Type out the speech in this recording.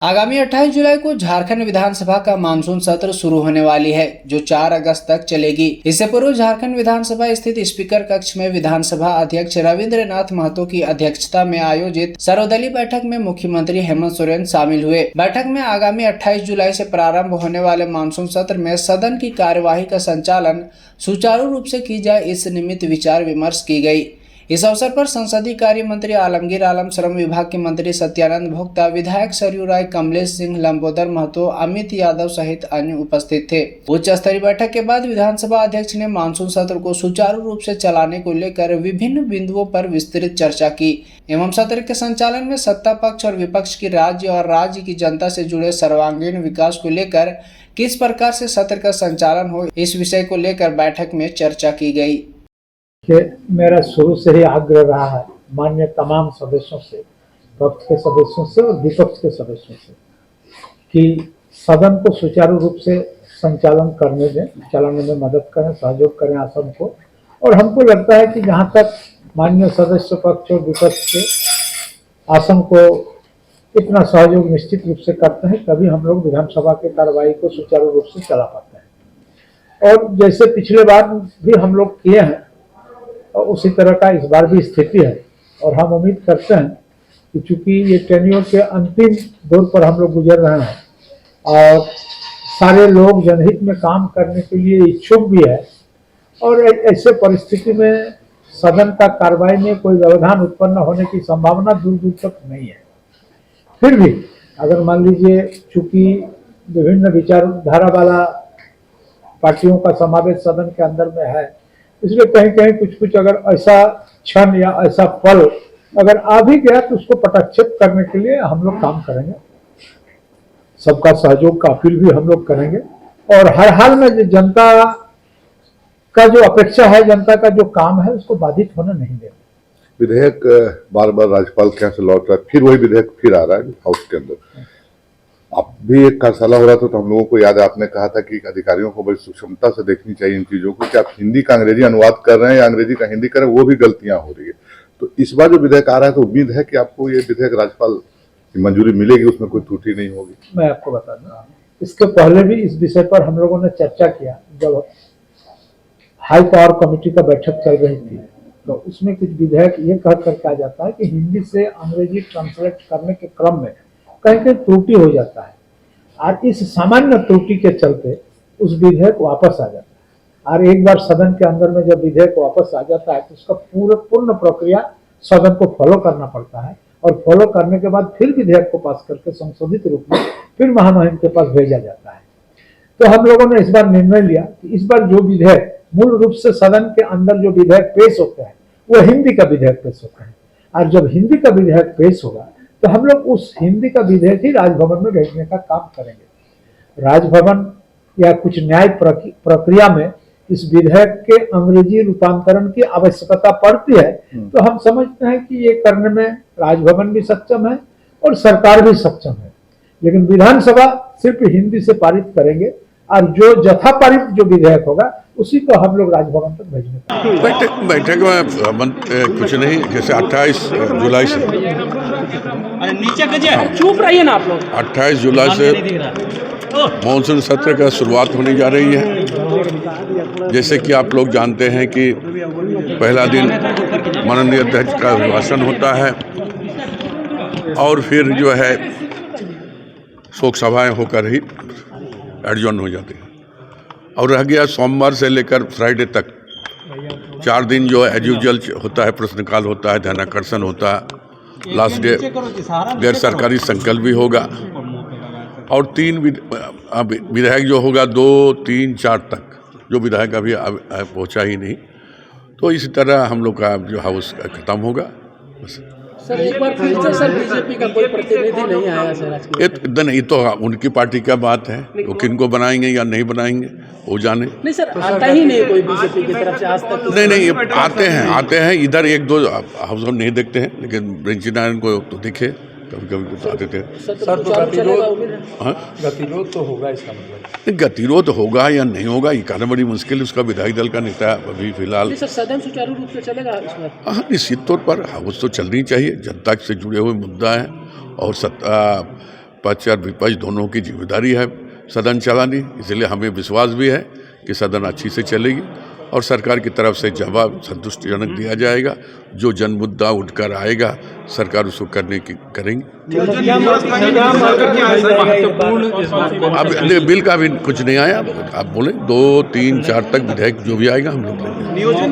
आगामी 28 जुलाई को झारखंड विधानसभा का मानसून सत्र शुरू होने वाली है, जो 4 अगस्त तक चलेगी। इससे पूर्व झारखंड विधानसभा स्थित स्पीकर कक्ष में विधानसभा अध्यक्ष रविंद्रनाथ महतो की अध्यक्षता में आयोजित सर्वदलीय बैठक में मुख्यमंत्री हेमंत सोरेन शामिल हुए। बैठक में आगामी 28 जुलाई से प्रारंभ होने वाले मानसून सत्र में सदन की कार्यवाही का संचालन सुचारू रूप से की जाए, इस निमित्त विचार विमर्श की गयी। इस अवसर पर संसदीय कार्य मंत्री आलमगीर आलम, श्रम विभाग के मंत्री सत्यानंद भोक्ता, विधायक सरयू राय, कमलेश सिंह, लंबोदर महतो, अमित यादव सहित अन्य उपस्थित थे। उच्च स्तरीय बैठक के बाद विधानसभा अध्यक्ष ने मानसून सत्र को सुचारू रूप से चलाने को लेकर विभिन्न बिंदुओं पर विस्तृत चर्चा की एवं सत्र के संचालन में सत्ता पक्ष और विपक्ष की राज्य की जनता से जुड़े सर्वांगीण विकास को लेकर किस प्रकार से सत्र का संचालन हो, इस विषय को लेकर बैठक में चर्चा की गई। कि मेरा शुरू से ही आग्रह रहा है माननीय तमाम सदस्यों से, पक्ष के सदस्यों से और विपक्ष के सदस्यों से, कि सदन को सुचारू रूप से संचालन चलाने में मदद करें, सहयोग करें आसन को। और हमको लगता है कि जहाँ तक माननीय सदस्य पक्ष और विपक्ष के आसन को इतना सहयोग निश्चित रूप से करते हैं, तभी हम लोग विधानसभा की कार्रवाई को सुचारू रूप से चला पाते हैं। और जैसे पिछले बार भी हम लोग किए हैं, और उसी तरह का इस बार भी स्थिति है। और हम उम्मीद करते हैं कि चूंकि ये टेन्योर के अंतिम दौर पर हम लोग गुजर रहे हैं और सारे लोग जनहित में काम करने के लिए इच्छुक भी है, और ऐसे परिस्थिति में सदन का कार्रवाई में कोई व्यवधान उत्पन्न होने की संभावना दूर दूर तक नहीं है। फिर भी अगर मान लीजिए, चूंकि विभिन्न विचारधारा वाला पार्टियों का समावेश सदन के अंदर में है, इसलिए कहीं कहीं कुछ अगर ऐसा क्षण या ऐसा पल अगर आ भी गया तो उसको पटाक्षेप करने के लिए हम लोग काम करेंगे। सबका सहयोग का अपील भी हम लोग करेंगे, और हर हाल में जो जनता का जो अपेक्षा है, जनता का जो काम है, उसको बाधित होने नहीं देंगे। विधेयक बार बार राज्यपाल के यहाँ से लौट रहा है, फिर वही विधेयक फिर आ रहा है हाउस के अंदर। अब भी एक कार्यशाला हो रहा था, तो हम लोगों को याद है, आपने कहा था कि अधिकारियों को बड़ी सूक्ष्मता से देखनी चाहिए इन चीजों को, कि आप हिंदी का अंग्रेजी अनुवाद कर रहे हैं या अंग्रेजी का हिंदी कर रहे हैं, वो भी गलतियां हो रही है। तो इस बार जो विधेयक आ रहा है, तो उम्मीद है कि आपको ये विधेयक राज्यपाल की मंजूरी मिलेगी, उसमें कोई त्रुटि नहीं होगी। मैं आपको बता दूं, इसके पहले भी इस विषय पर हम लोगों ने चर्चा किया। जब हाई पावर कमेटी का बैठक चल रही थी, तो उसमें कुछ विधेयक ये कह करके आ जाता है कि हिंदी से अंग्रेजी ट्रांसलेट करने के क्रम में कहीं कहीं त्रुटि हो जाता है, और इस सामान्य त्रुटि के चलते उस विधेयक वापस आ जाता है। और एक बार सदन के अंदर में जब विधेयक वापस आ जाता है, तो उसका पूर्ण प्रक्रिया सदन को फॉलो करना पड़ता है, और फॉलो करने के बाद फिर विधेयक को पास करके संशोधित रूप में फिर महामहिम के पास भेजा जाता है। तो हम लोगों ने इस बार निर्णय लिया कि इस बार जो विधेयक मूल रूप से सदन के अंदर जो विधेयक पेश होते हैं, वो हिंदी का विधेयक पेश होता है। और जब हिंदी का विधेयक पेश होगा, तो हम लोग उस हिंदी का विधेयक ही राजभवन में भेजने का काम करेंगे। राजभवन या कुछ न्याय प्रक्रिया में इस विधेयक के अंग्रेजी रूपांतरण की आवश्यकता पड़ती है, तो हम समझते हैं कि ये करने में राजभवन भी सक्षम है और सरकार भी सक्षम है। लेकिन विधानसभा सिर्फ हिंदी से पारित करेंगे, और जो जथा पारित जो विधेयक होगा उसी को हम लोग राजभवन तक भेजने का। बैठक में कुछ नहीं, जैसे 28 जुलाई से चुप रहिए ना आप लोग। 28 जुलाई से मानसून सत्र का शुरुआत होने जा रही है। जैसे कि आप लोग जानते हैं कि पहला दिन माननीय अध्यक्ष का अभिभाषण होता है, और फिर जो है शोक सभाएं होकर ही एडजॉर्न हो जाती हैं। और रह गया सोमवार से लेकर फ्राइडे तक 4 दिन जो एज यूजुअल होता है, प्रश्नकाल होता है, ध्यानाकर्षण होता है, लास्ट डे गैर सरकारी संकल्प भी होगा, और 3 विधायक जो होगा 2, 3, 4 तक, जो विधायक अभी पहुंचा ही नहीं। तो इसी तरह हम लोग का जो हाउस खत्म होगा। बस सर, एक बार फिर से सर बीजेपी का कोई प्रतिनिधि नहीं आया सर। ये तो उनकी पार्टी का बात है, वो किनको बनाएंगे या नहीं बनाएंगे वो जाने। नहीं सर, आता ही नहीं कोई बीजेपी की तरफ से आज तक। नहीं, आते हैं इधर 1-2 हाउस हम नहीं देखते हैं, लेकिन ब्रिंची नारायण को तो दिखे कभी आते थे। सर, तो गतिरोध तो होगा, इसका मतलब गतिरोध होगा या नहीं होगा, ये कारण बड़ी मुश्किल। उसका विधायक दल का नेता अभी फिलहाल। सर, सदन सुचारू रूप से चलेगा इसमें? हाँ, निश्चित तौर पर हाउस तो चलनी चाहिए, जनता से जुड़े हुए मुद्दा है, और पक्ष और विपक्ष दोनों की जिम्मेदारी है सदन चलानी, इसलिए हमें विश्वास भी है कि सदन अच्छी से चलेगी और सरकार की तरफ से जवाब संतुष्टिजनक दिया जाएगा। जो जन मुद्दा उठकर आएगा सरकार उसको करने की करेंगे। अब बिल का भी कुछ नहीं आया, आप बोले 2, 3, 4 तक विधेयक जो भी आएगा हम लोग लेंगे।